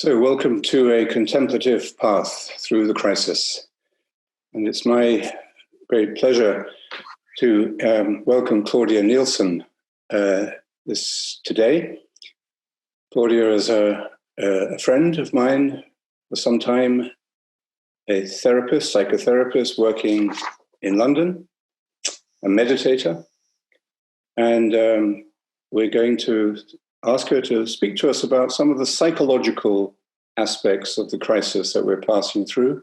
So welcome to a contemplative path through the crisis. And it's my great pleasure to welcome Claudia Nielsen today. Claudia is a friend of mine for some time, a therapist, psychotherapist working in London, a meditator. And we're going to ask her to speak to us about some of the psychological aspects of the crisis that we're passing through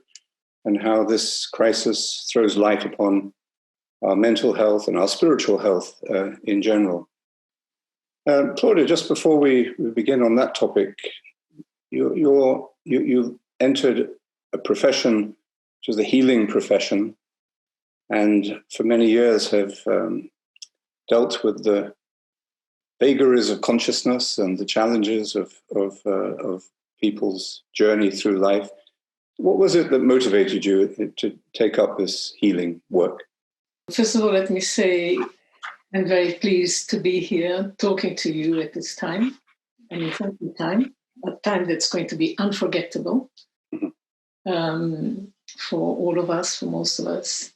and how this crisis throws light upon our mental health and our spiritual health in general. Claudia, just before we begin on that topic, you entered a profession, which is the healing profession, and for many years have dealt with the vagaries of consciousness and the challenges of people's journey through life. What was it that motivated you to take up this healing work? First of all, let me say I'm very pleased to be here talking to you at this time, an important time, a time that's going to be unforgettable for all of us, for most of us.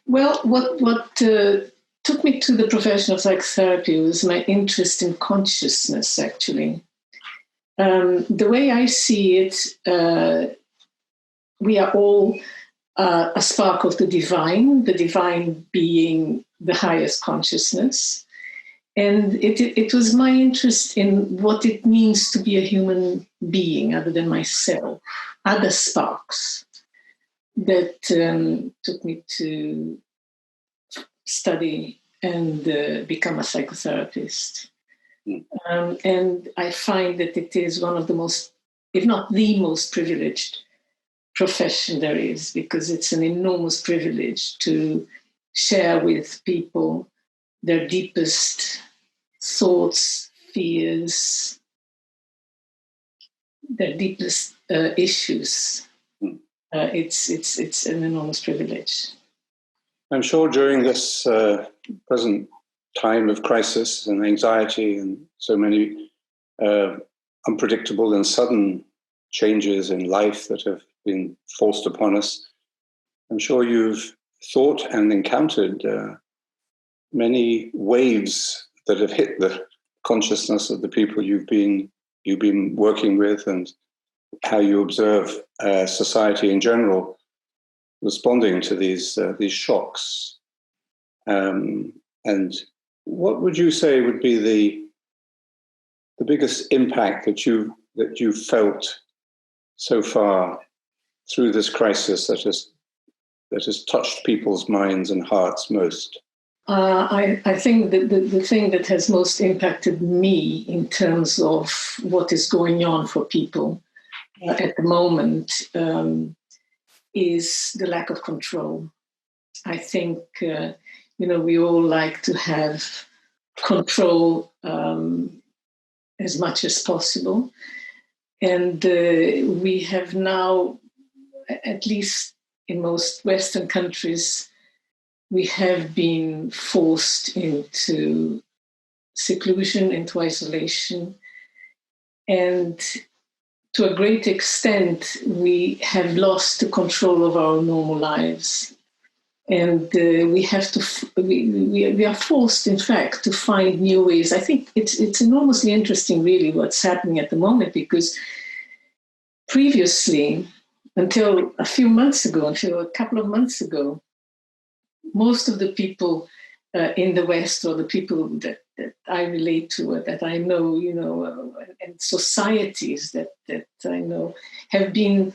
Well, what took me to the profession of psychotherapy was my interest in consciousness, actually. The way I see it, we are all a spark of the divine being the highest consciousness. And it was my interest in what it means to be a human being other than myself, other sparks that took me to study and become a psychotherapist. And I find that it is one of the most, if not the most privileged profession there is, because it's an enormous privilege to share with people their deepest thoughts, fears, their deepest issues. It's an enormous privilege. I'm sure during this present time of crisis and anxiety and so many unpredictable and sudden changes in life that have been forced upon us, I'm sure you've thought and encountered many waves that have hit the consciousness of the people you've been working with, and how you observe society in general responding to these shocks. And what would you say would be the biggest impact that you felt so far through this crisis that has touched people's minds and hearts most? I think that the thing that has most impacted me in terms of what is going on for people at the moment is the lack of control. I think, we all like to have control as much as possible. And we have now, at least in most Western countries, we have been forced into seclusion, into isolation. And to a great extent, we have lost the control of our normal lives. And we are forced, in fact, to find new ways. I think it's enormously interesting, really, what's happening at the moment, because previously, until a couple of months ago, most of the people in the West, or the people that I relate to, or that I know, and societies that I know, have been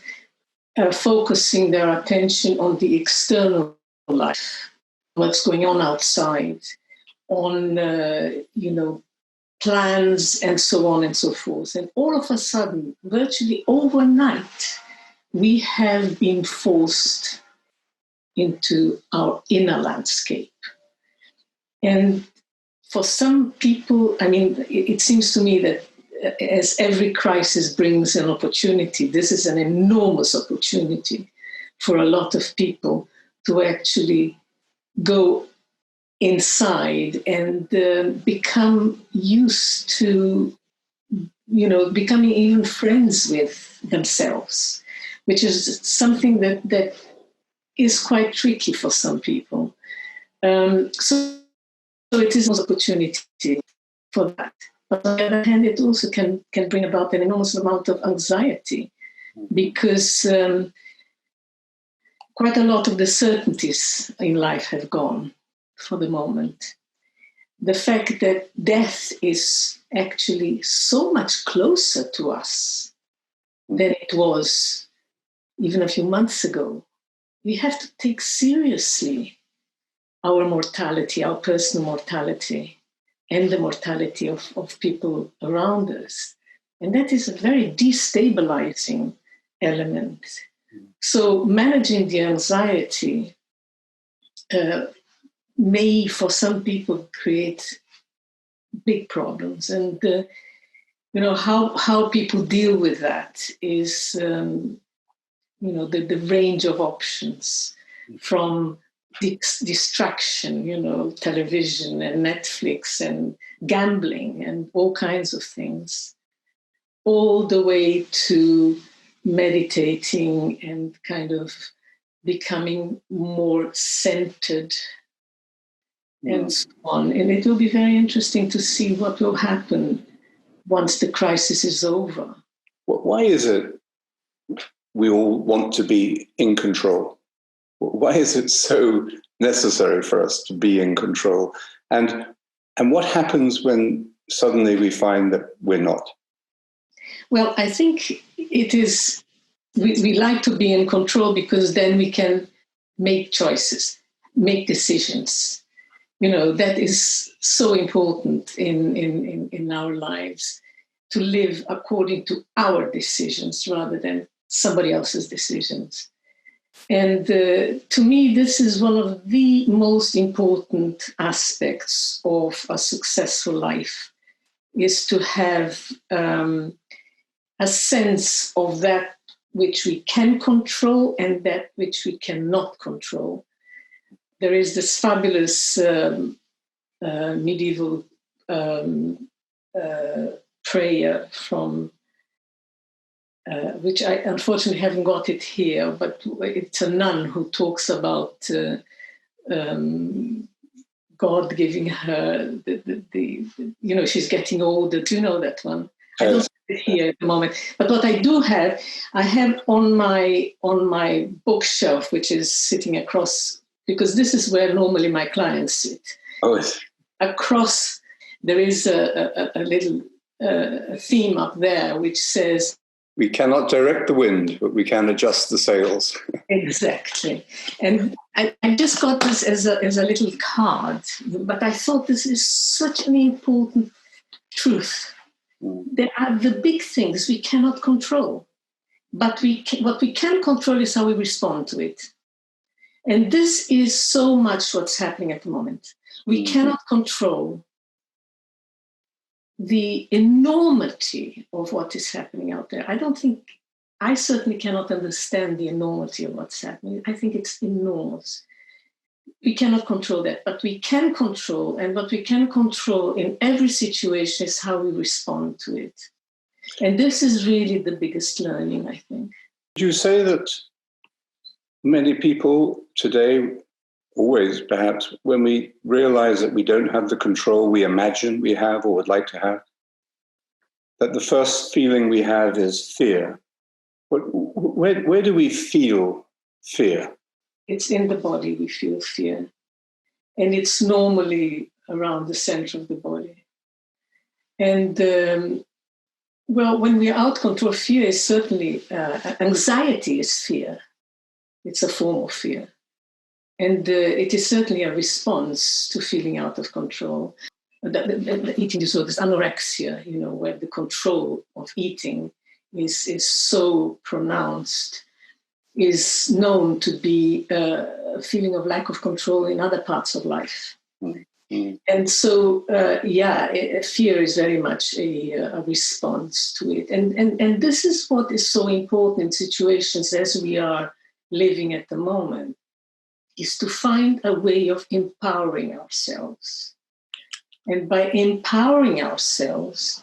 focusing their attention on the external life, what's going on outside, on, plans and so on and so forth. And all of a sudden, virtually overnight, we have been forced into our inner landscape. And for some people, it seems to me that as every crisis brings an opportunity, this is an enormous opportunity for a lot of people to actually go inside and become used to becoming even friends with themselves, which is something that is quite tricky for some people. So it is an opportunity for that. But on the other hand, it also can bring about an enormous amount of anxiety, because quite a lot of the certainties in life have gone for the moment. The fact that death is actually so much closer to us than it was even a few months ago. We have to take seriously our mortality, our personal mortality, and the mortality of people around us. And that is a very destabilizing element. So managing the anxiety may, for some people, create big problems. And, how people deal with that is, the range of options, from distraction, television and Netflix and gambling and all kinds of things, all the way to meditating and kind of becoming more centered and so on. And it will be very interesting to see what will happen once the crisis is over. Why is it we all want to be in control? Why is it so necessary for us to be in control? And what happens when suddenly we find that we're not? Well, I think it is, we like to be in control because then we can make choices, make decisions. That is so important in our lives, to live according to our decisions rather than somebody else's decisions. And to me, this is one of the most important aspects of a successful life, is to have a sense of that which we can control and that which we cannot control. There is this fabulous medieval prayer from which I unfortunately haven't got it here, but it's a nun who talks about God giving her the she's getting older. Do you know that one? I don't have it here at the moment. But what I do have, I have on my bookshelf, which is sitting across, because this is where normally my clients sit. Oh, across, there is a little theme up there which says, we cannot direct the wind, but we can adjust the sails. Exactly. And I just got this as a little card, but I thought this is such an important truth. There are the big things we cannot control, but what we can control is how we respond to it. And this is so much what's happening at the moment. We cannot control the enormity of what is happening out there. I certainly cannot understand the enormity of what's happening. I think it's enormous. We cannot control that, but we can control, and what we can control in every situation is how we respond to it. And this is really the biggest learning, I think. Would you say that many people today, always perhaps, when we realize that we don't have the control we imagine we have or would like to have, that the first feeling we have is fear? Where do we feel fear? It's in the body we feel fear. And it's normally around the center of the body. And, when we're out of control, fear is certainly, anxiety is fear. It's a form of fear. And it is certainly a response to feeling out of control. The eating disorders, anorexia, where the control of eating is so pronounced, is known to be a feeling of lack of control in other parts of life. Mm-hmm. And so, fear is very much a response to it. And this is what is so important in situations as we are living at the moment, is to find a way of empowering ourselves. And by empowering ourselves,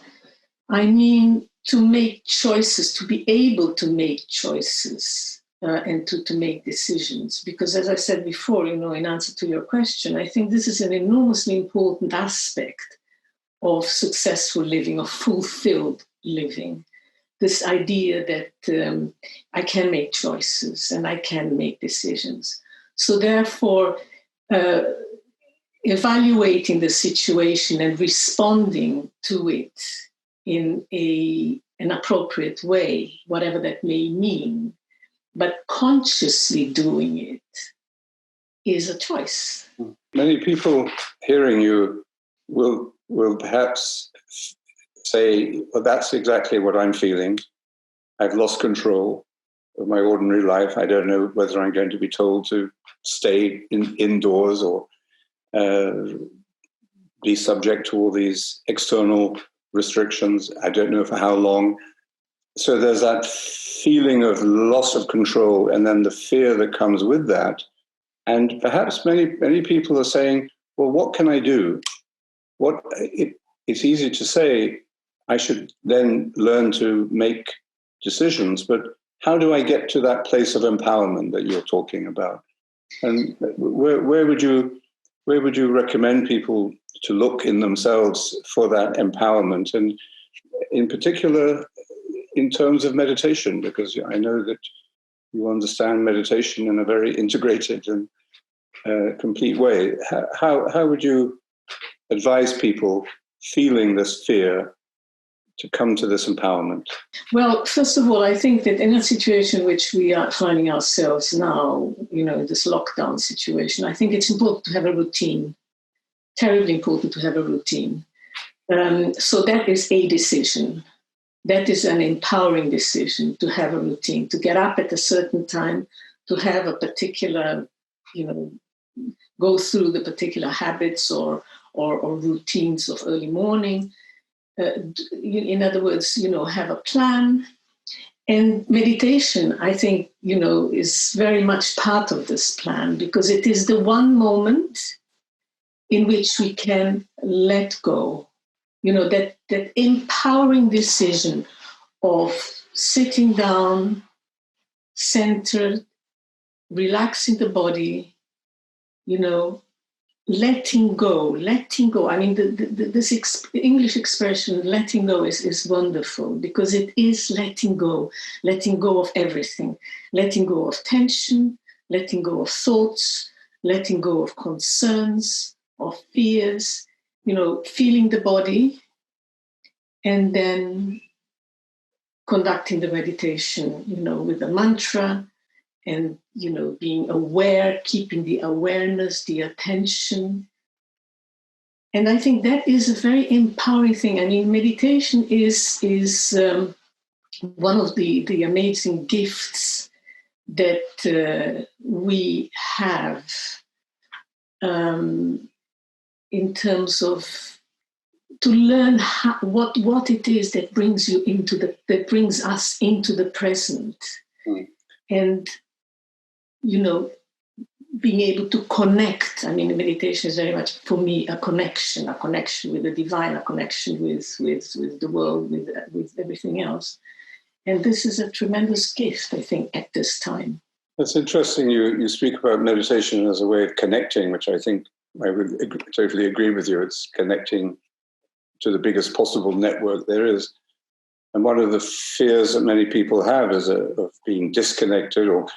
I mean to make choices, to be able to make choices and to make decisions. Because as I said before, in answer to your question, I think this is an enormously important aspect of successful living, of fulfilled living. This idea that I can make choices and I can make decisions. So therefore, evaluating the situation and responding to it in an appropriate way, whatever that may mean, but consciously doing it is a choice. Many people hearing you will perhaps say, well, that's exactly what I'm feeling. I've lost control of my ordinary life. I don't know whether I'm going to be told to stay indoors or be subject to all these external restrictions. I don't know for how long. So there's that feeling of loss of control and then the fear that comes with that. And perhaps many people are saying, well, what can I do? It's easy to say, I should then learn to make decisions, but how do I get to that place of empowerment that you're talking about? And where would you recommend people to look in themselves for that empowerment? And in particular, in terms of meditation, because I know that you understand meditation in a very integrated and complete way. How would you advise people feeling this fear to come to this empowerment? Well, first of all, I think that in a situation which we are finding ourselves now, this lockdown situation, I think it's important to have a routine, terribly important to have a routine. So that is a decision. That is an empowering decision to have a routine, to get up at a certain time, to have a particular, go through the particular habits or routines of early morning. In other words, have a plan. And meditation, I think, is very much part of this plan because it is the one moment in which we can let go. That empowering decision of sitting down, centered, relaxing the body, letting go. I mean, this English expression, letting go, is wonderful because it is letting go of everything, letting go of tension, letting go of thoughts, letting go of concerns, of fears, feeling the body, and then conducting the meditation, with a mantra and, being aware, keeping the awareness, the attention. And I think that is a very empowering thing. I mean, meditation is one of the amazing gifts that we have in terms of to learn what it is that brings us into the present, and being able to connect. I mean, meditation is very much for me a connection with the divine, a connection with the world, with everything else. And this is a tremendous gift, I think, at this time. That's interesting. You speak about meditation as a way of connecting, which I think I would totally agree with you. It's connecting to the biggest possible network there is. And one of the fears that many people have is of being disconnected, or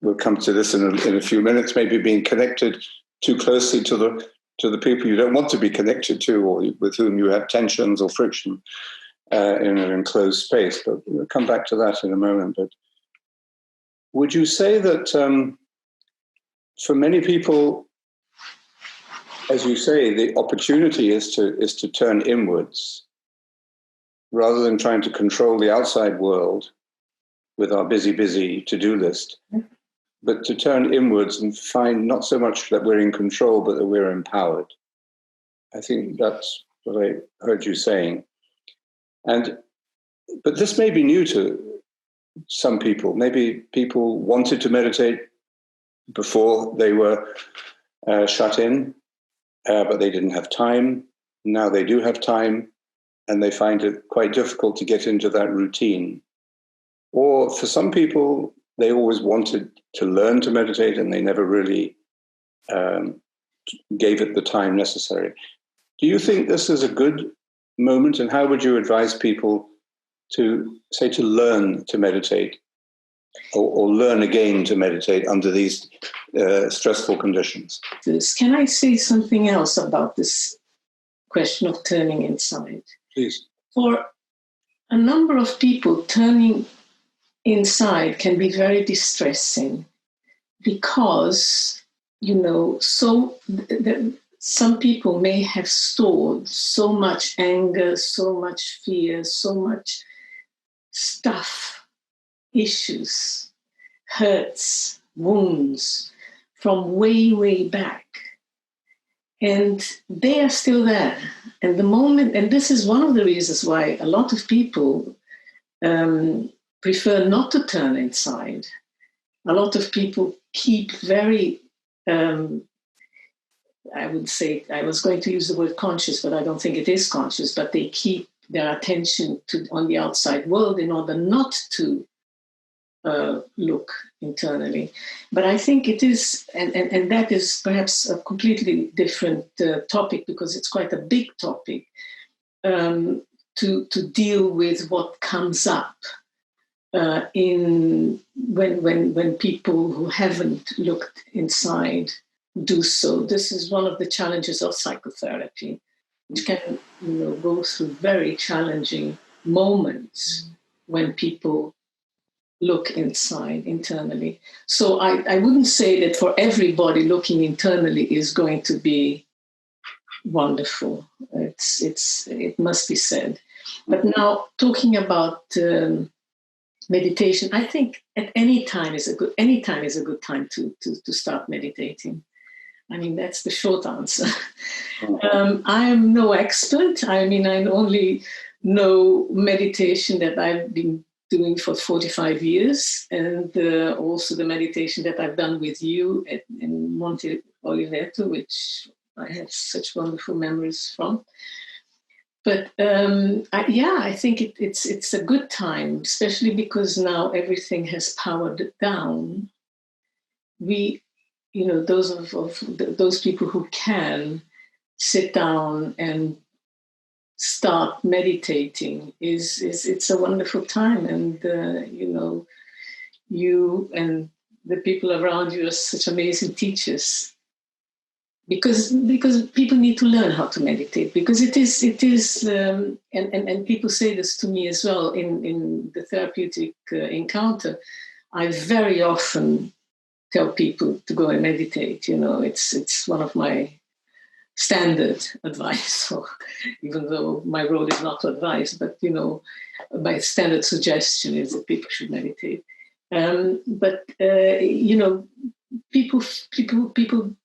we'll come to this in a few minutes, maybe being connected too closely to the people you don't want to be connected to, or with whom you have tensions or friction in an enclosed space. But we'll come back to that in a moment. But would you say that for many people, as you say, the opportunity is to turn inwards rather than trying to control the outside world with our busy to-do list, but to turn inwards and find not so much that we're in control, but that we're empowered? I think that's what I heard you saying. But this may be new to some people. Maybe people wanted to meditate before they were shut in, but they didn't have time. Now they do have time. and they find it quite difficult to get into that routine. Or for some people, they always wanted to learn to meditate and they never really gave it the time necessary. Do you think this is a good moment, and how would you advise people to learn to meditate or learn again to meditate under these stressful conditions? Can I say something else about this question of turning inside? Please. For a number of people, turning inside can be very distressing because, some people may have stored so much anger, so much fear, so much stuff, issues, hurts, wounds from way, way back. And they are still there. And and this is one of the reasons why a lot of people prefer not to turn inside. A lot of people keep very, I would say, I was going to use the word conscious, but I don't think it is conscious, but they keep their attention on the outside world in order not to look internally. But I think it is, and that is perhaps a completely different topic, because it's quite a big topic, to deal with what comes up when people who haven't looked inside do so. This is one of the challenges of psychotherapy, which can go through very challenging moments when people look inside internally. So I wouldn't say that for everybody looking internally is going to be wonderful. It must be said. But now, talking about meditation, I think at any time is a good time to start meditating. I mean, that's the short answer. I am no expert. I mean, I only know meditation that I've been doing for 45 years, and also the meditation that I've done with you in Monte Oliveto, which I have such wonderful memories from. But I think it's a good time, especially because now everything has powered down. Those people who can sit down and start meditating it's a wonderful time, and you and the people around you are such amazing teachers, because people need to learn how to meditate, because it is and people say this to me as well in the therapeutic encounter. I very often tell people to go and meditate. It's one of my standard advice. So even though my role is not to advise, but my standard suggestion is that people should meditate. People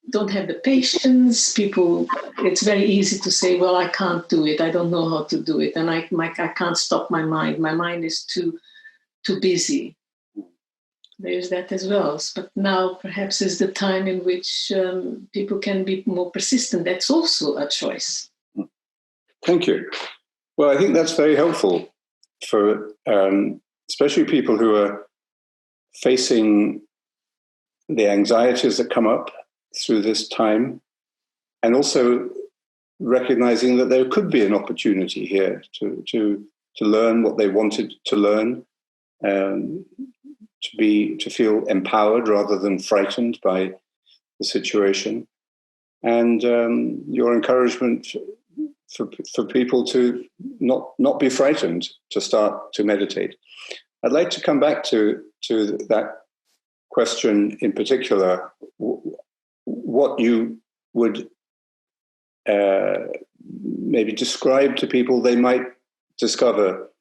don't have the patience. It's very easy to say, well, I can't do it. I don't know how to do it. And I can't stop my mind. My mind is too busy. There's that as well. But now perhaps is the time in which people can be more persistent. That's also a choice. Thank you. Well, I think that's very helpful for especially people who are facing the anxieties that come up through this time, and also recognizing that there could be an opportunity here to learn what they wanted to learn, to feel empowered rather than frightened by the situation, and your encouragement for people to not be frightened to start to meditate. I'd like to come back to that question in particular, what you would maybe describe to people they might discover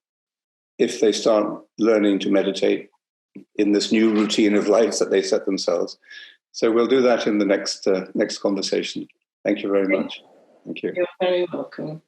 if they start learning to meditate in this new routine of life that they set themselves. So we'll do that in the next conversation. Thank you very much. Thank you. You're very welcome.